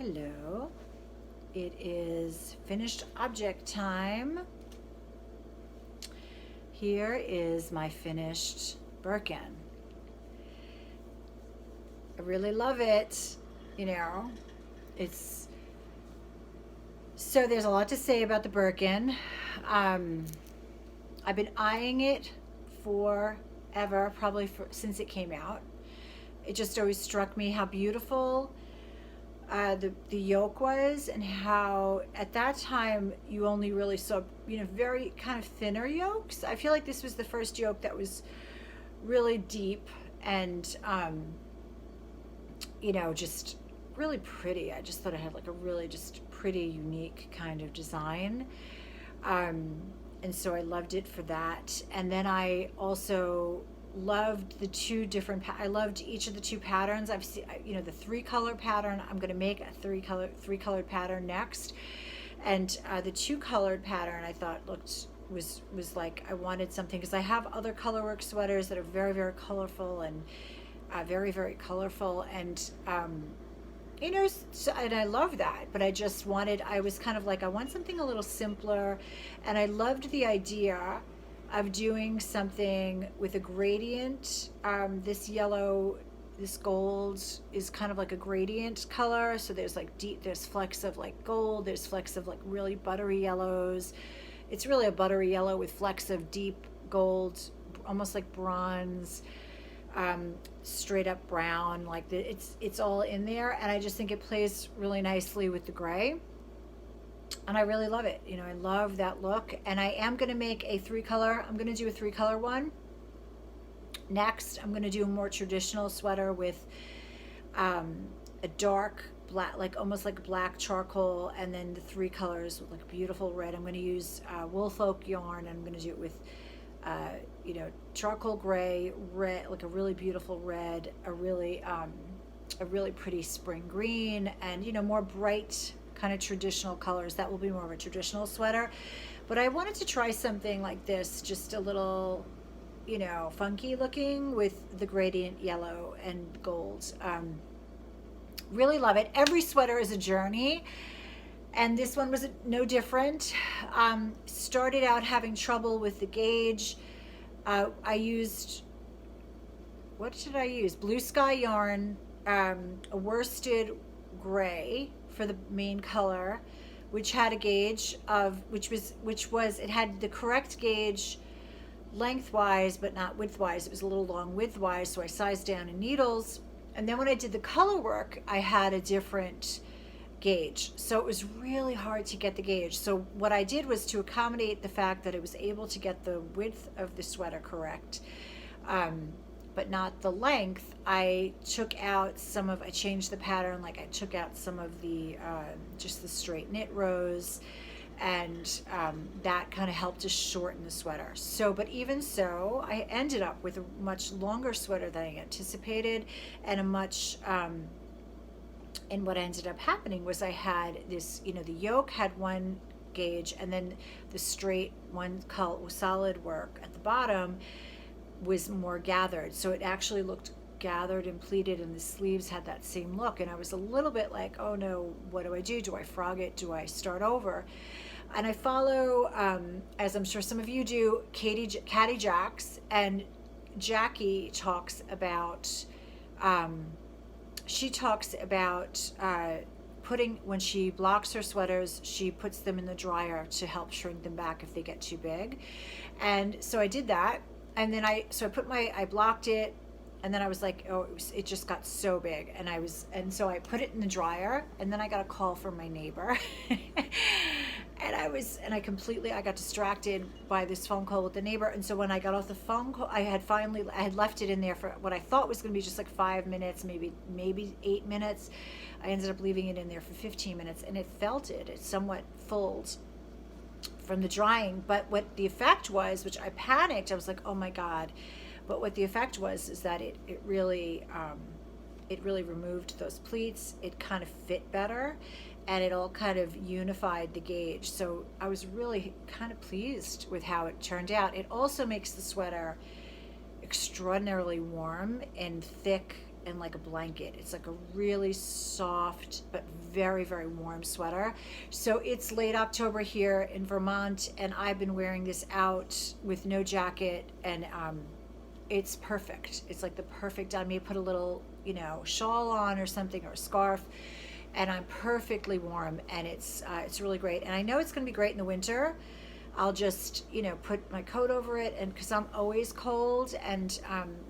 Hello. It is finished object time. Here is my finished Birkin. I really love it. It's so there's a lot to say about the Birkin. I've been eyeing it forever, probably since it came out. It just always struck me how beautiful the yoke was, and how at that time you only really saw very kind of thinner yokes. I feel like this was the first yoke that was really deep and just really pretty. I just thought it had like a really just pretty unique kind of design, and so I loved it for that. And then I also loved the two different I loved each of the two patterns. I've seen the three color pattern. I'm going to make a three colored pattern next, and the two colored pattern I thought was like I wanted something, because I have other colorwork sweaters that are very, very colorful and very, very colorful, and and I love that, but I was kind of like, I want something a little simpler, and I loved the idea of doing something with a gradient. This yellow, this gold is kind of like a gradient color. So there's like there's flecks of like gold, there's flecks of like really buttery yellows. It's really a buttery yellow with flecks of deep gold, almost like bronze, straight up brown. Like it's all in there, and I just think it plays really nicely with the gray. And I really love it. I love that look. And I am going to make I'm going to do a three color one. Next, I'm going to do a more traditional sweater with a dark black, like almost like black charcoal, and then the three colors with like beautiful red. I'm going to use Wolf Oak yarn, and I'm going to do it with charcoal gray, red, like a really beautiful red, a really pretty spring green, and more bright kind of traditional colors. That will be more of a traditional sweater, but I wanted to try something like this, just a little funky looking, with the gradient yellow and gold. Really love it. Every sweater is a journey, and this one was no different. Started out having trouble with the gauge. I used, what did I use? Blue Sky yarn, a worsted gray for the main color, which had a gauge of which was it had the correct gauge lengthwise but not widthwise. It was a little long widthwise, so I sized down in needles. And then when I did the color work, I had a different gauge, so it was really hard to get the gauge. So what I did was, to accommodate the fact that I was able to get the width of the sweater correct, but not the length, I changed the pattern. Like I took out some of the just the straight knit rows, and that kind of helped to shorten the sweater. So, but even so, I ended up with a much longer sweater than I anticipated, and a much and what ended up happening was I had this, the yoke had one gauge, and then the straight one solid work at the bottom was more gathered. So it actually looked gathered and pleated, and the sleeves had that same look. And I was a little bit like, oh no, what do I do? Do I frog it? Do I start over? And I follow, as I'm sure some of you do, Caddy Jacks, and Jackie talks about, when she blocks her sweaters, she puts them in the dryer to help shrink them back if they get too big. And so I did that, and then I blocked it, and then I was like, oh, it just got so big, and so I put it in the dryer, and then I got a call from my neighbor. And I got distracted by this phone call with the neighbor. And so when I got off the phone call, I had left it in there for what I thought was going to be just like 5 minutes, maybe 8 minutes. I ended up leaving it in there for 15 minutes, and it somewhat fulled from the drying. But what the effect was, which I panicked, I was like, oh my God. But what the effect was is that it really removed those pleats. It kind of fit better, and it all kind of unified the gauge. So I was really kind of pleased with how it turned out. It also makes the sweater extraordinarily warm and thick and like a blanket. It's like a really soft but very, very warm sweater. So it's late October here in Vermont, and I've been wearing this out with no jacket, and it's perfect. It's like the perfect, I may put a little, shawl on or something, or a scarf, and I'm perfectly warm, and it's really great. And I know it's going to be great in the winter. I'll just, put my coat over it, and because I'm always cold, and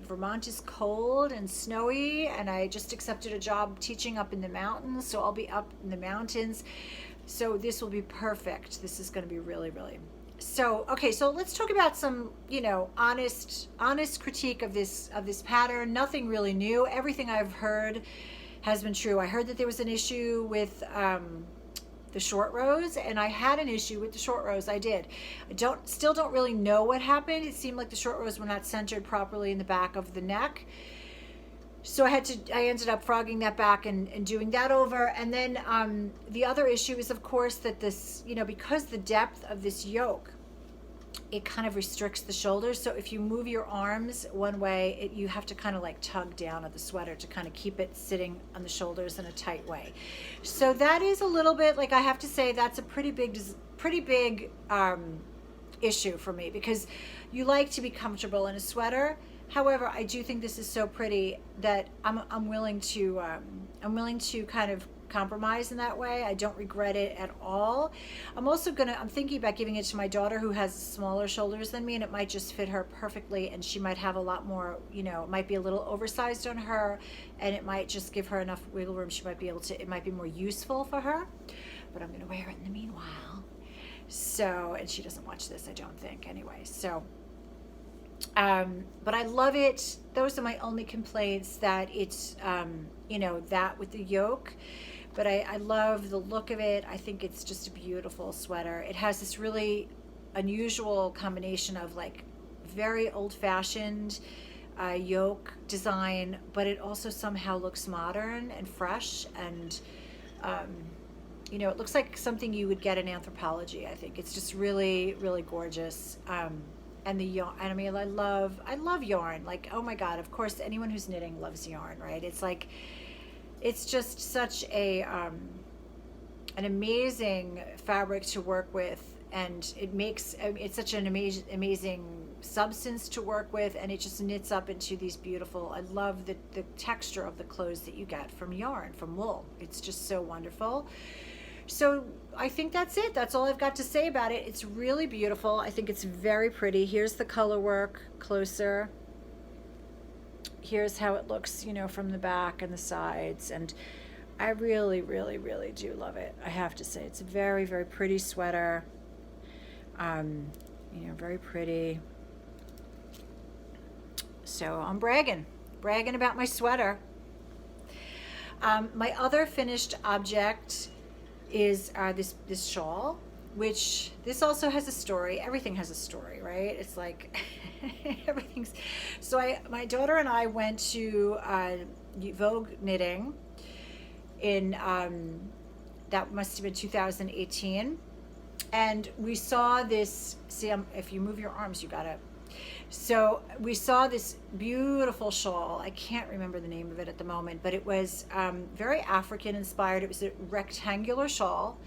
Vermont is cold and snowy, and I just accepted a job teaching up in the mountains, so I'll be up in the mountains. So this will be perfect. This is going to be really, really. So, okay, so let's talk about some, honest critique of this pattern. Nothing really new. Everything I've heard has been true. I heard that there was an issue with the short rows, and I had an issue with the short rows. I did. I still don't really know what happened. It seemed like the short rows were not centered properly in the back of the neck. So I ended up frogging that back and doing that over. And then the other issue is, of course, that this, because the depth of this yoke, it kind of restricts the shoulders. So if you move your arms one way, you have to kind of like tug down at the sweater to kind of keep it sitting on the shoulders in a tight way. So that is a little bit, like, I have to say that's a pretty big issue for me, because you like to be comfortable in a sweater. However, I do think this is so pretty that I'm willing to kind of compromise in that way. I don't regret it at all. I'm thinking about giving it to my daughter, who has smaller shoulders than me, and it might just fit her perfectly, and she might have a lot more, it might be a little oversized on her, and it might just give her enough wiggle room. It might be more useful for her, but I'm going to wear it in the meanwhile. So, and she doesn't watch this, I don't think, anyway. So, but I love it. Those are my only complaints, that it's, that with the yoke. But I love the look of it. I think it's just a beautiful sweater. It has this really unusual combination of like very old-fashioned yoke design, but it also somehow looks modern and fresh, and it looks like something you would get in Anthropologie. I think it's just really, really gorgeous. And the yarn, I mean, I love yarn. Like, oh my God, of course, anyone who's knitting loves yarn, right? It's like, it's just such an amazing fabric to work with, and it's such an amazing substance to work with, and it just knits up into these beautiful, I love the texture of the clothes that you get from yarn, from wool. It's just so wonderful. So I think that's it. That's all I've got to say about it. It's really beautiful. I think it's very pretty. Here's the color work closer. Here's how it looks, from the back and the sides. And I really, really, really do love it. I have to say, it's a very, very pretty sweater. Very pretty. So I'm bragging about my sweater. My other finished object is this shawl, which this also has a story. Everything has a story, right? It's like everything's. So my daughter and I went to Vogue Knitting in that must have been 2018, and we saw this. See, if you move your arms, you gotta. So we saw this beautiful shawl. I can't remember the name of it at the moment, but it was very African inspired. It was a rectangular shawl,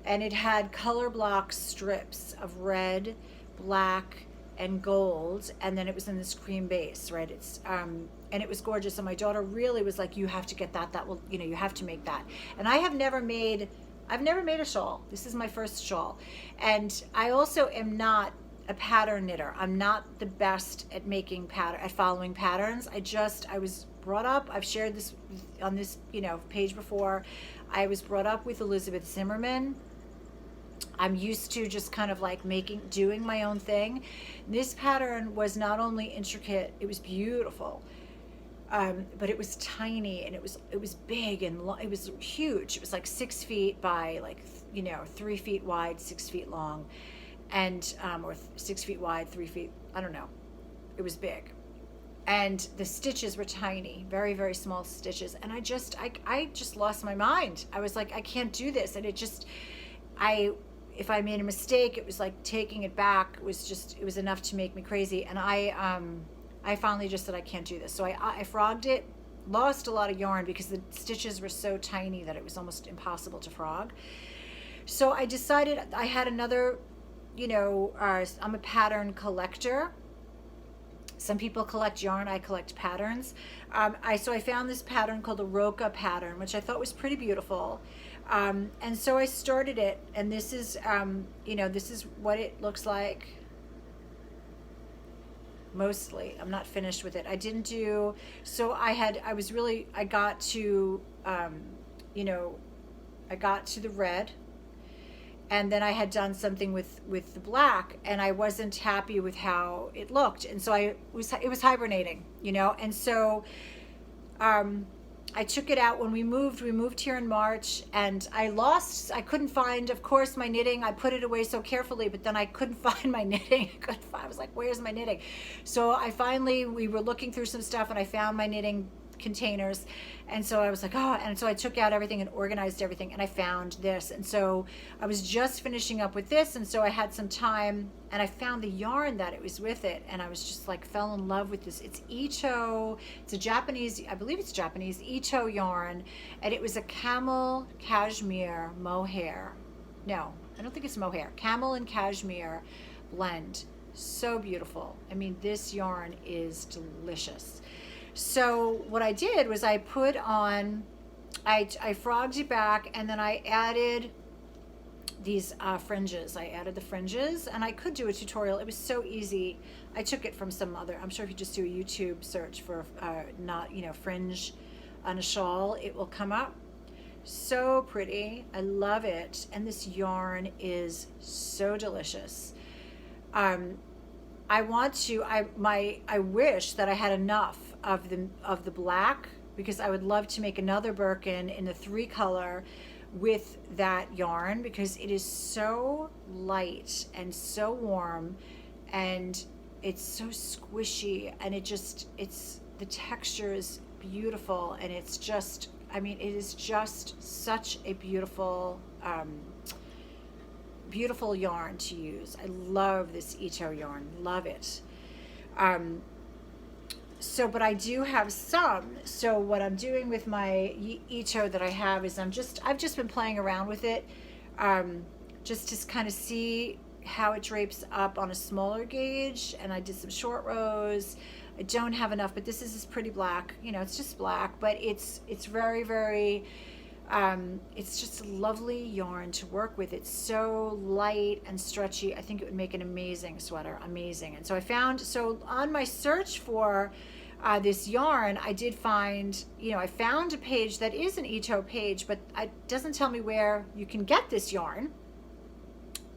and it had color block strips of red, black, and gold, and then it was in this cream base, right? It's and it was gorgeous. And my daughter really was like, "You have to get that. That will, you have to make that." And I've never made a shawl. This is my first shawl, and I also am not a pattern knitter. I'm not the best at following patterns. I was brought up, I've shared this on this, page before. I was brought up with Elizabeth Zimmerman. I'm used to just kind of like doing my own thing. This pattern was not only intricate, it was beautiful, but it was tiny, and it was big, and it was huge. It was like 6 feet by 3 feet wide, 6 feet long. And or 6 feet wide, 3 feet, I don't know. It was big, and the stitches were tiny, very, very small stitches. And I just lost my mind. I was like, I can't do this. And if I made a mistake, it was like taking it back. It was enough to make me crazy. And I finally just said, I can't do this. So I frogged it lost a lot of yarn because the stitches were so tiny that it was almost impossible to frog. So I decided I had another, I'm a pattern collector. Some people collect yarn, I collect patterns. So I found this pattern called the Roca pattern, which I thought was pretty beautiful. And so I started it, and this is, this is what it looks like. Mostly, I'm not finished with it. I didn't do, so I got to, I got to the red, and then I had done something with the black, and I wasn't happy with how it looked, and so it was hibernating, and so I took it out when we moved here in March, and I couldn't find, of course, my knitting. I put it away so carefully, but then I couldn't find my knitting. I was like, where's my knitting? So we were looking through some stuff, and I found my knitting containers, and so I was like, oh, and so I took out everything and organized everything, and I found this, and so I was just finishing up with this, and so I had some time, and I found the yarn that it was with it, and I was just like fell in love with this. It's Ito, it's a Japanese, I believe it's Japanese Ito yarn, and it was a camel cashmere mohair. No, I don't think it's mohair. Camel and cashmere blend. So beautiful. I mean, this yarn is delicious. So what I did was I put on, I frogged it back, and then I added these fringes. I added the fringes, and I could do a tutorial. It was so easy. I took it from some other, I'm sure if you just do a YouTube search for fringe on a shawl, it will come up. So pretty. I love it. And this yarn is so delicious. I wish that I had enough of the black, because I would love to make another Birkin in the 3 color with that yarn, because it is so light and so warm, and it's so squishy, and the texture is beautiful, and it's just, it is just such a beautiful beautiful yarn to use. I love this Ito yarn, love it. But I do have some. So what I'm doing with my Ito that I have is I've just been playing around with it, just to kind of see how it drapes up on a smaller gauge. And I did some short rows. I don't have enough, but this is this pretty black. It's just black, but it's very, very. It's just a lovely yarn to work with. It's so light and stretchy. I think it would make an amazing sweater, amazing. And so so on my search for this yarn, I did find, I found a page that is an Ito page, but it doesn't tell me where you can get this yarn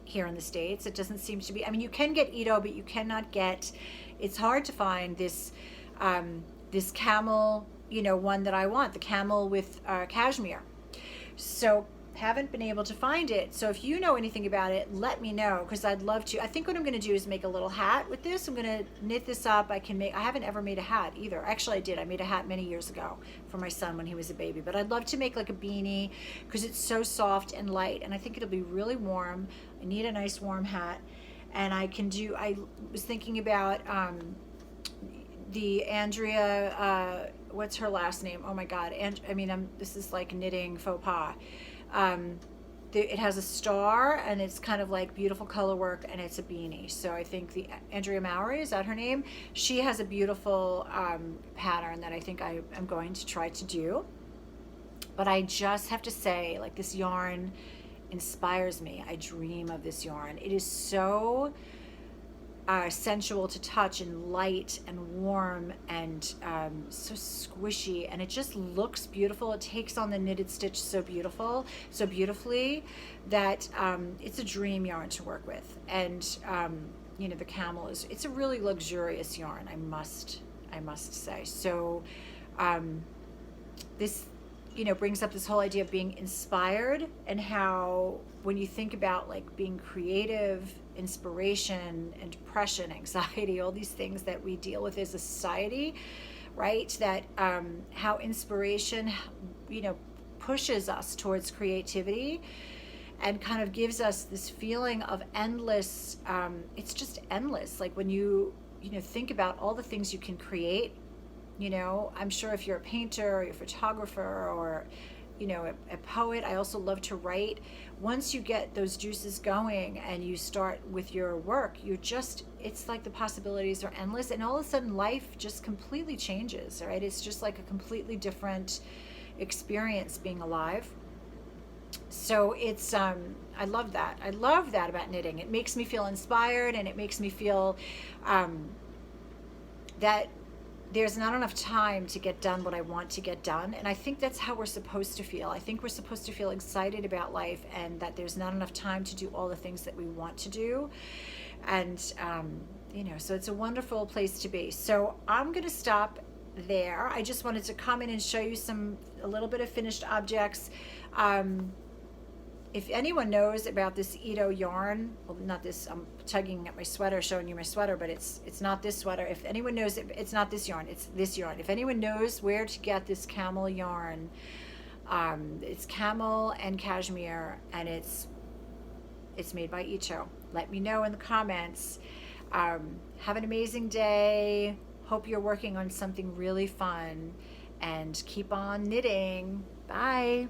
here in the States. It doesn't seem to be, you can get Ito, but you cannot get, it's hard to find this, this camel, one that I want, the camel with cashmere. So haven't been able to find it. So if you know anything about it, let me know, because I'd love to. I think what I'm going to do is make a little hat with this. I'm going to knit this up. I haven't ever made a hat either. Actually, I did. I made a hat many years ago for my son when he was a baby, but I'd love to make like a beanie, because it's so soft and light, and I think it'll be really warm. I need a nice warm hat, and I was thinking about the Andrea, what's her last name? Oh my God. This is like knitting faux pas. It has a star, and it's kind of like beautiful color work, and it's a beanie. So I think the Andrea Mowry, is that her name? She has a beautiful pattern that I think I am going to try to do. But I just have to say, like, this yarn inspires me. I dream of this yarn. It is so sensual to touch, and light and warm, and so squishy, and it just looks beautiful. It takes on the knitted stitch so beautifully, that it's a dream yarn to work with. And the camel it's a really luxurious yarn, I must say. So this brings up this whole idea of being inspired, and how when you think about like being creative, inspiration and depression, anxiety, all these things that we deal with as a society, right? That how inspiration, pushes us towards creativity, and kind of gives us this feeling of endless, it's just endless. Like when you think about all the things you can create, You know, I'm sure if you're a painter or you're a photographer or, you know, a poet, I also love to write. Once you get those juices going and you start with your work, you're just, it's like the possibilities are endless. And all of a sudden life just completely changes, right? It's just like a completely different experience being alive. So it's, I love that. I love that about knitting. It makes me feel inspired, and it makes me feel that there's not enough time to get done what I want to get done. And I think that's how we're supposed to feel. I think we're supposed to feel excited about life, and that there's not enough time to do all the things that we want to do. And, you know, so it's a wonderful place to be. So I'm going to stop there. I just wanted to come in and show you a little bit of finished objects. If anyone knows about this Ito yarn, well, not this, I'm tugging at my sweater, showing you my sweater, but it's not this sweater. If anyone knows it, it's not this yarn, it's this yarn. If anyone knows where to get this camel yarn, it's camel and cashmere, and it's made by Ito. Let me know in the comments. Have an amazing day. Hope you're working on something really fun, and keep on knitting. Bye.